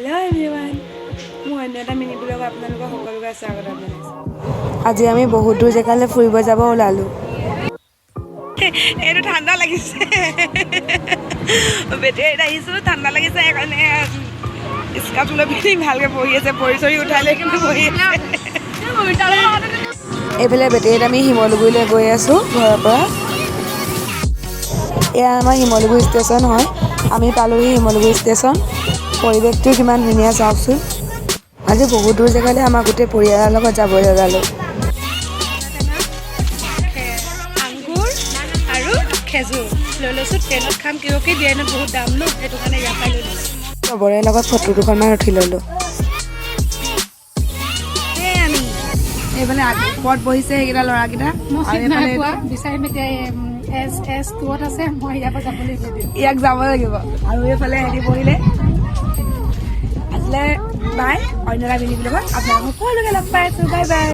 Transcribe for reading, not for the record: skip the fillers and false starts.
Hello' everyone, মোৰ অন্য এটা মিনি ব্লগত আপোনালোকক সকলোকে স্বাগতম জনাইছোঁ। আজি আমি বহুত দূৰ জেগালৈ ফুৰিব যাব ওলালোঁ। এইটো ঠাণ্ডা লাগিছে, বেটেৰীত আহিছোঁ, ঠাণ্ডা লাগিছে সেইকাৰণে স্কাৰ্ট লৈ পিনি ভালকৈ বহি আছে, ভৰি চৰি উঠাই লৈ কিন্তু বহি আছে। এইফালে বেটেৰীত আমি শিমলুগুৰিলৈ গৈ আছোঁ ঘৰৰ পৰা। এয়া আমাৰ শিমলুগুৰি ষ্টেচন হয়। আমি পালোহি শিমলুগুৰি ষ্টেচন। পৰিৱেশটো কিমান ধুনীয়া চাওকচোন। আজি বহুত দূৰ জেগালৈ আমাৰ গোটেই পৰিয়ালৰ লগত যাব লগালোঁ। আংগুৰ আৰু খেজুৰ লৈ লৈছোঁ। ট্ৰেইনত খাম কিয় কি ট্ৰেইনত বহুত দাম ন, সেইটো কাৰণে ইয়াৰ পৰা লৈ লৈছোঁ। চবৰে লগত ফটো দুখনমান উঠি ল'লোঁ। এইফালে ওপৰত বহিছে সেইকেইটা ল'ৰাকেইটা, আৰু এইফালে বিচাৰিম এতিয়া এছ ক'ত আছে, মই ইয়াৰ পৰা যাব লাগিব। ইয়াক যাব লাগিব। আৰু এইফালে হেৰি বহিলে আছিলে বাই, অন্য এটা মিনি ব্লগত আপোনালোকক সকলোকে লগ পাই আছোঁ। Bye bye.